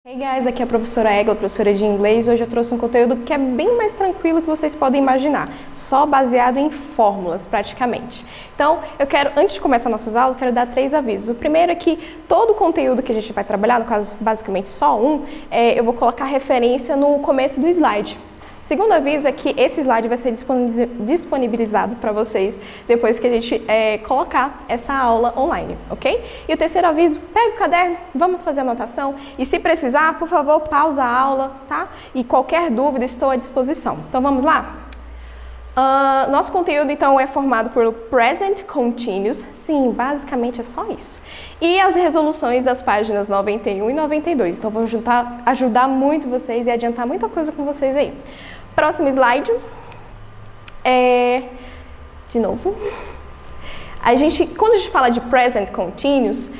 Hey guys, aqui é a professora Egla, professora de inglês. Hoje eu trouxe um conteúdo que é bem mais tranquilo que vocês podem imaginar, só baseado em fórmulas praticamente. Então, antes de começar nossas aulas, quero dar 3 avisos. O primeiro é que todo o conteúdo que a gente vai trabalhar, no caso basicamente só eu vou colocar referência no começo do slide. Segundo aviso é que esse slide vai ser disponibilizado para vocês depois que a gente colocar essa aula online, ok? E o terceiro aviso, pega o caderno, vamos fazer anotação e se precisar, por favor, pausa a aula, tá? E qualquer dúvida, estou à disposição. Então vamos lá? Nosso conteúdo então é formado por Present Continuous, sim, basicamente é só isso. E as resoluções das páginas 91 e 92, então vou ajudar muito vocês e adiantar muita coisa com vocês aí. Próximo slide. De novo. Quando a gente fala de Present Continuous,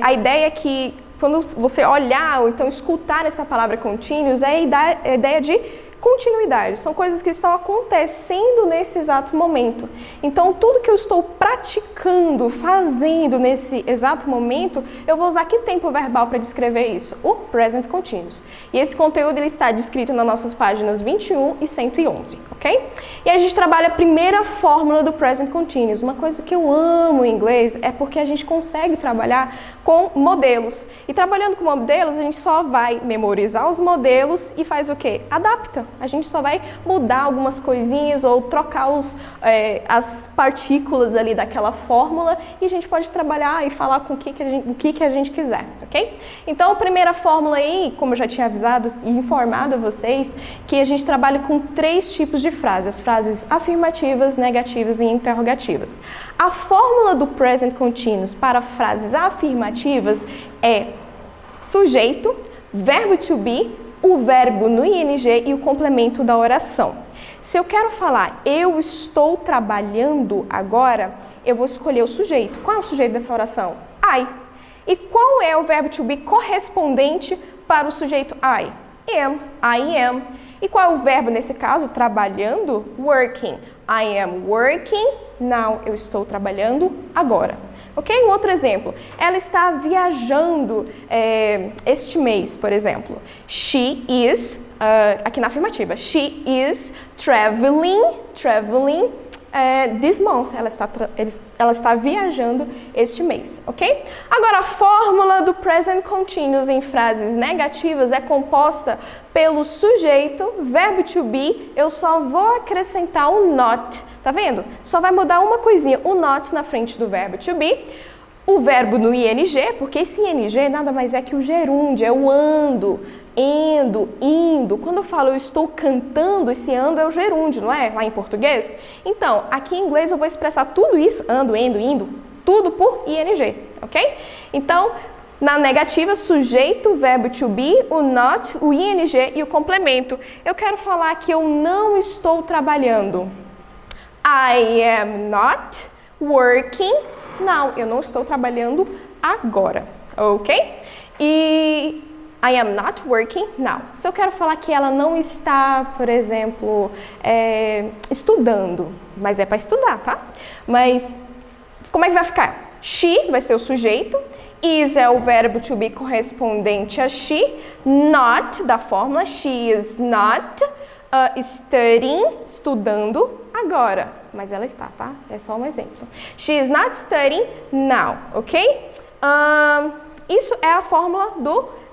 a ideia é que quando você olhar ou então escutar essa palavra Continuous, é a ideia de continuidade, são coisas que estão acontecendo nesse exato momento. Então, tudo que eu estou praticando, fazendo nesse exato momento, eu vou usar que tempo verbal para descrever isso? O Present Continuous. E esse conteúdo ele está descrito nas nossas páginas 21 e 111, ok? E a gente trabalha a primeira fórmula do Present Continuous. Uma coisa que eu amo em inglês é porque a gente consegue trabalhar com modelos. E trabalhando com modelos, a gente só vai memorizar os modelos e faz o quê? Adapta. A gente só vai mudar algumas coisinhas ou trocar as partículas ali daquela fórmula e a gente pode trabalhar e falar com o que a gente quiser, ok? Então, a primeira fórmula aí, como eu já tinha avisado e informado a vocês, que a gente trabalha com 3 tipos de frases, as frases afirmativas, negativas e interrogativas. A fórmula do Present Continuous para frases afirmativas é sujeito, verbo to be, o verbo no ing e o complemento da oração. Se eu quero falar eu estou trabalhando agora, eu vou escolher o sujeito. Qual é o sujeito dessa oração? I. E qual é o verbo to be correspondente para o sujeito I? Am. I am. E qual é o verbo nesse caso? Trabalhando? Working. I am working now. Eu estou trabalhando agora. Ok? Um outro exemplo. Ela está viajando este mês, por exemplo. She is, aqui na afirmativa, she is traveling this month. Ela está viajando este mês, ok? Agora, a fórmula do Present Continuous em frases negativas é composta pelo sujeito, verbo to be, eu só vou acrescentar o not. Tá vendo? Só vai mudar uma coisinha, o not na frente do verbo to be, o verbo no ing, porque esse ing nada mais é que o gerúndio, é o ando, endo, indo. Quando eu falo eu estou cantando, esse ando é o gerúndio, não é? Lá em português. Então, aqui em inglês eu vou expressar tudo isso, ando, endo, indo, tudo por ing, ok? Então, na negativa, sujeito, verbo to be, o not, o ing e o complemento. Eu quero falar que eu não estou trabalhando. I am not working now. Eu não estou trabalhando agora, ok? E I am not working now. Se eu quero falar que ela não está, por exemplo, estudando, mas é para estudar, tá? Mas como é que vai ficar? She vai ser o sujeito, is é o verbo to be correspondente a she, not da fórmula, she is not studying, estudando agora, mas ela está, tá? É só um exemplo. She is not studying now, ok? Isso é a fórmula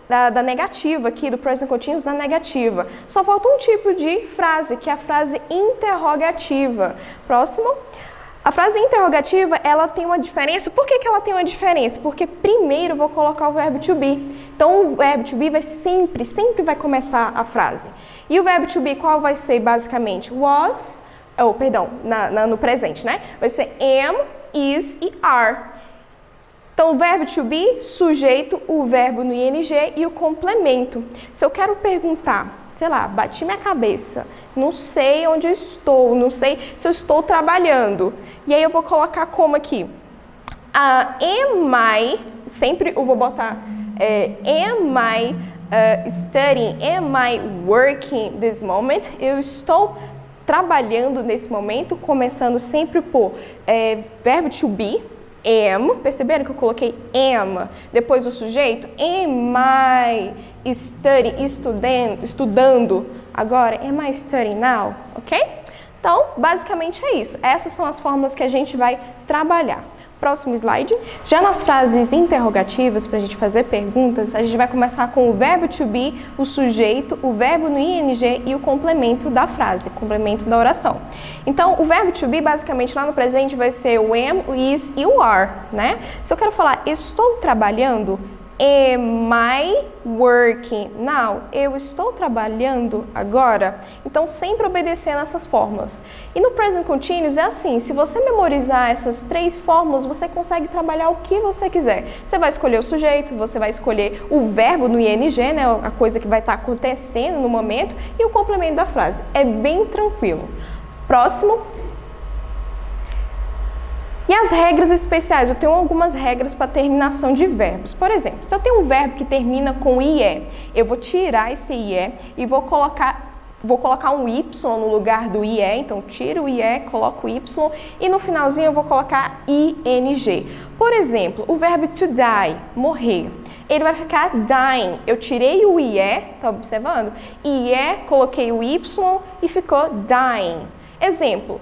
da negativa aqui, do Present Continuous na negativa. Só falta um tipo de frase, que é a frase interrogativa. Próximo. A frase interrogativa, ela tem uma diferença. Por que ela tem uma diferença? Porque primeiro eu vou colocar o verbo to be. Então, o verbo to be vai sempre vai começar a frase. E o verbo to be, qual vai ser basicamente? Was, no presente, né? Vai ser am, is e are. Então, o verbo to be, sujeito, o verbo no ing e o complemento. Se eu quero perguntar, sei lá, bati minha cabeça, não sei onde eu estou, não sei se eu estou trabalhando. E aí eu vou colocar como aqui? Am I, sempre eu vou botar am I studying, am I working this moment? Eu estou trabalhando nesse momento, começando sempre por verbo to be, am, perceberam que eu coloquei am depois do sujeito? Am I estudando agora? Am I studying now? Ok? Então, basicamente é isso. Essas são as fórmulas que a gente vai trabalhar. Próximo slide. Já nas frases interrogativas, para a gente fazer perguntas, a gente vai começar com o verbo to be, o sujeito, o verbo no ing e o complemento da frase, complemento da oração. Então, o verbo to be, basicamente, lá no presente vai ser o am, o is e o are, né? Se eu quero falar estou trabalhando, am I working now? Eu estou trabalhando agora? Então, sempre obedecendo essas fórmulas. E no present continuous é assim, se você memorizar essas 3 fórmulas, você consegue trabalhar o que você quiser. Você vai escolher o sujeito, você vai escolher o verbo no ing, né, a coisa que vai estar acontecendo no momento, e o complemento da frase. É bem tranquilo. Próximo. E as regras especiais? Eu tenho algumas regras para terminação de verbos. Por exemplo, se eu tenho um verbo que termina com IE, eu vou tirar esse IE e vou colocar um Y no lugar do IE. Então, tiro o IE, coloco o Y e no finalzinho eu vou colocar ING. Por exemplo, o verbo to die, morrer. Ele vai ficar dying. Eu tirei o IE, tá observando? IE, coloquei o Y e ficou dying. Exemplo,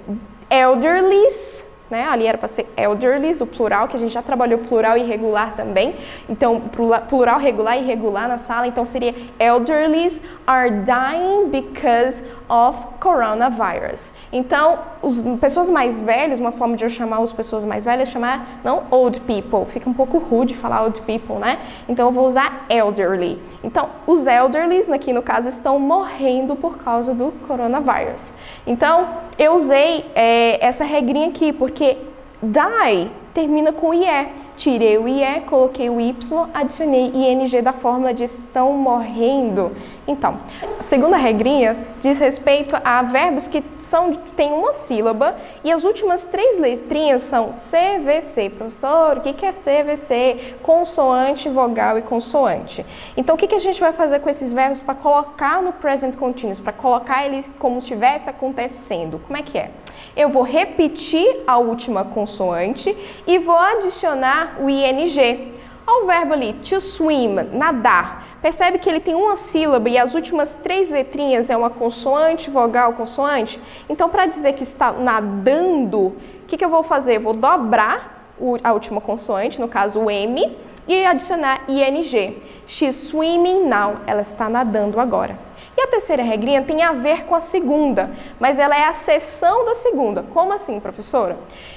elderlies. Né? Ali era para ser elderlies, o plural, que a gente já trabalhou plural irregular também. Então, plural regular e irregular na sala, então seria elderlies are dying because of coronavirus. Então, pessoas mais velhas, uma forma de eu chamar as pessoas mais velhas é chamar, não old people, fica um pouco rude falar old people, né? Então, eu vou usar elderly. Então, os elderlies, aqui no caso, estão morrendo por causa do coronavírus. Então, eu usei essa regrinha aqui, porque die termina com IE. Tirei o IE, coloquei o Y, adicionei ING da fórmula de estão morrendo. Então, a segunda regrinha diz respeito a verbos que têm uma sílaba e as últimas 3 letrinhas são CVC. Professor, o que é CVC? Consoante, vogal e consoante. Então, o que a gente vai fazer com esses verbos para colocar no present continuous, para colocar eles como se estivesse acontecendo? Como é que é? Eu vou repetir a última consoante e vou adicionar o ING. Olha o verbo ali, to swim, nadar. Percebe que ele tem uma sílaba e as últimas 3 letrinhas é uma consoante, vogal, consoante? Então, para dizer que está nadando, o que eu vou fazer? Eu vou dobrar a última consoante, no caso o M, e adicionar ING. She's swimming now. Ela está nadando agora. E a terceira regrinha tem a ver com a segunda, mas ela é a seção da segunda. Como assim, professora?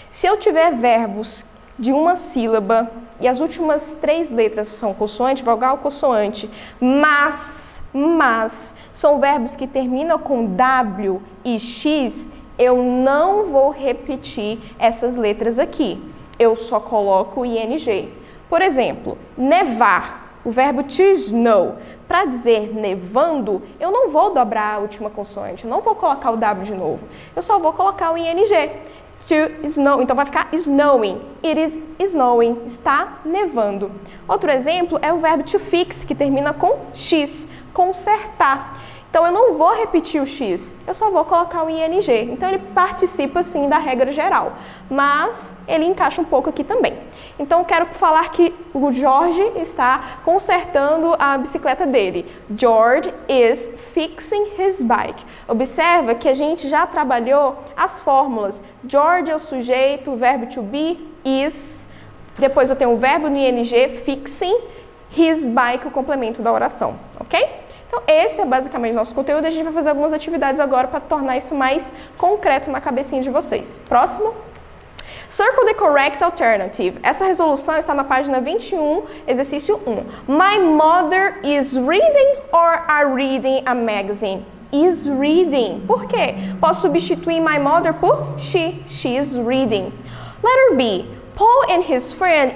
Se eu tiver verbos de uma sílaba e as últimas 3 letras são consoante, vogal, consoante, mas são verbos que terminam com W e X, eu não vou repetir essas letras aqui. Eu só coloco o ING. Por exemplo, nevar, o verbo to snow. Para dizer nevando, eu não vou dobrar a última consoante, eu não vou colocar o W de novo. Eu só vou colocar o ING. To snow, então vai ficar snowing. It is snowing. Está nevando. Outro exemplo é o verbo to fix, que termina com X, consertar. Então, eu não vou repetir o X, eu só vou colocar o ING. Então, ele participa, sim, da regra geral, mas ele encaixa um pouco aqui também. Então, eu quero falar que o Jorge está consertando a bicicleta dele. George is fixing his bike. Observa que a gente já trabalhou as fórmulas. George é o sujeito, o verbo to be, is. Depois eu tenho o verbo no ING, fixing, his bike, o complemento da oração, ok? Então, esse é basicamente o nosso conteúdo e a gente vai fazer algumas atividades agora para tornar isso mais concreto na cabecinha de vocês. Próximo. Circle the correct alternative. Essa resolução está na página 21, exercício 1. My mother is reading or are reading a magazine? Is reading. Por quê? Posso substituir my mother por she. She is reading. Letter B. Paul and his friend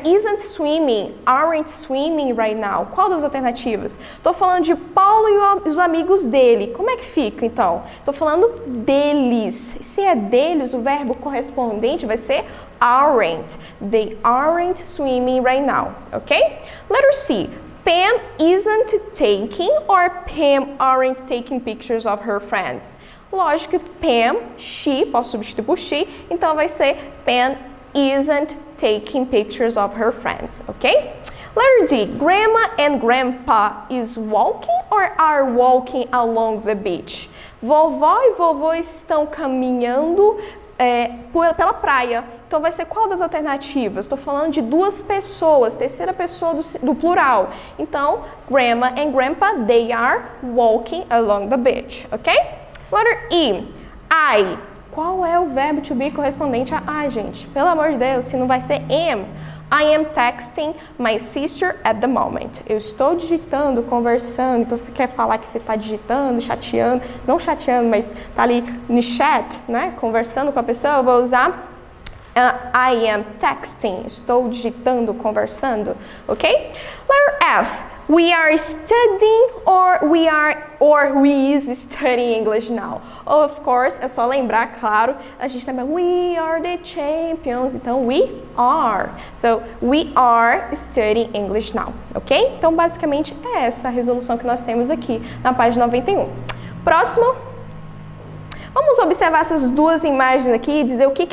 aren't swimming right now. Qual das alternativas? Estou falando de Paulo e os amigos dele. Como é que fica, então? Estou falando deles. Se é deles, o verbo correspondente vai ser aren't. They aren't swimming right now, ok? Letter C. Pam isn't taking or Pam aren't taking pictures of her friends. Lógico que Pam, she, posso substituir por she, então vai ser Pam isn't taking pictures of her friends, ok? Letter D, Grandma and Grandpa is walking or are walking along the beach? Vovó e vovô estão caminhando pela praia. Então, vai ser qual das alternativas? Estou falando de duas pessoas, terceira pessoa do plural. Então, Grandma and Grandpa, they are walking along the beach, ok? Letter E, I. Qual é o verbo to be correspondente a I, gente? Pelo amor de Deus, se não vai ser am. I am texting my sister at the moment. Eu estou digitando, conversando. Então, você quer falar que você está digitando, chateando, não chateando, mas está ali no chat, né? Conversando com a pessoa, eu vou usar I am texting. Estou digitando, conversando, ok? Letter F. We are studying or we is studying English now. Of course, é só lembrar, claro, a gente lembra we are the champions, então we are. So, we are studying English now, ok? Então, basicamente, é essa a resolução que nós temos aqui na página 91. Próximo. Vamos observar essas duas imagens aqui e dizer o que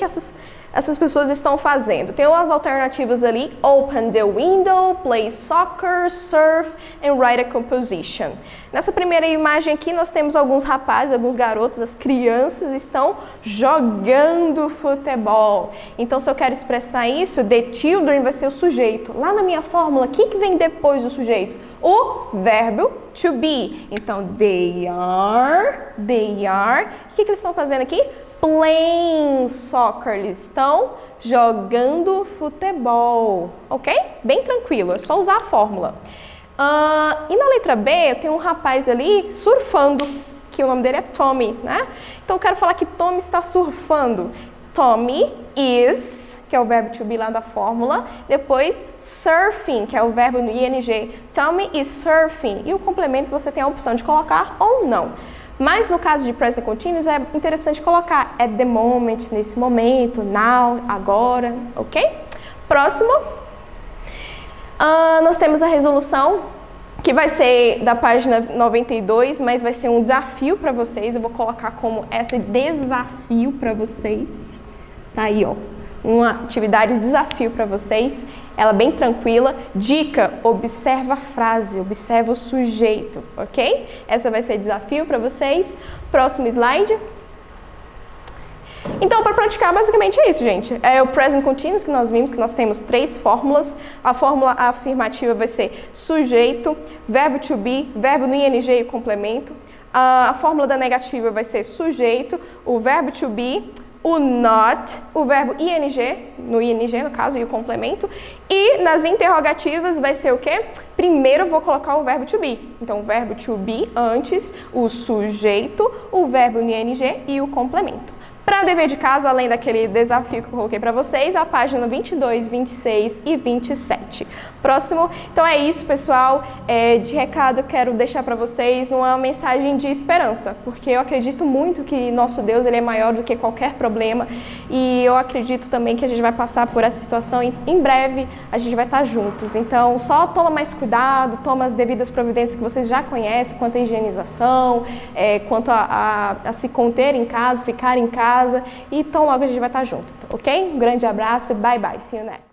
essas pessoas estão fazendo. Tem umas alternativas ali: open the window, play soccer, surf and write a composition. Nessa primeira imagem aqui nós temos alguns rapazes, alguns garotos, as crianças estão jogando futebol. Então, se eu quero expressar isso, the children vai ser o sujeito. Lá na minha fórmula, o que vem depois do sujeito? O verbo to be. Então, they are. O que eles estão fazendo aqui? Playing soccer, eles estão jogando futebol, ok? Bem tranquilo, é só usar a fórmula. E na letra B, eu tenho um rapaz ali surfando, que o nome dele é Tommy, né? Então eu quero falar que Tommy está surfando. Tommy is, que é o verbo to be lá da fórmula, depois surfing, que é o verbo no ing. Tommy is surfing. E o complemento você tem a opção de colocar ou não. Mas no caso de present continuous é interessante colocar at the moment, nesse momento, now, agora, ok? Próximo. Nós temos a resolução, que vai ser da página 92, mas vai ser um desafio para vocês. Eu vou colocar como esse desafio para vocês. Tá aí, ó. Uma atividade de desafio para vocês. Ela é bem tranquila. Dica, observa a frase, observa o sujeito, ok? Essa vai ser desafio para vocês. Próximo slide. Então, para praticar, basicamente é isso, gente. É o present continuous que nós vimos, que nós temos 3 fórmulas. A fórmula afirmativa vai ser sujeito, verbo to be, verbo no ing e complemento. A fórmula da negativa vai ser sujeito, o verbo to be, o not, o verbo ing, no ing no caso, e o complemento. E nas interrogativas vai ser o quê? Primeiro eu vou colocar o verbo to be. Então, o verbo to be antes, o sujeito, o verbo no ing e o complemento. Para dever de casa, além daquele desafio que eu coloquei para vocês, a página 22, 26 e 27. Próximo. Então é isso, pessoal. De recado, eu quero deixar para vocês uma mensagem de esperança, porque eu acredito muito que nosso Deus ele é maior do que qualquer problema e eu acredito também que a gente vai passar por essa situação e em breve a gente vai estar juntos. Então, só toma mais cuidado, toma as devidas providências que vocês já conhecem, quanto à higienização, quanto a se conter em casa, ficar em casa. E tão logo a gente vai estar junto, ok? Um grande abraço, bye bye, see you next.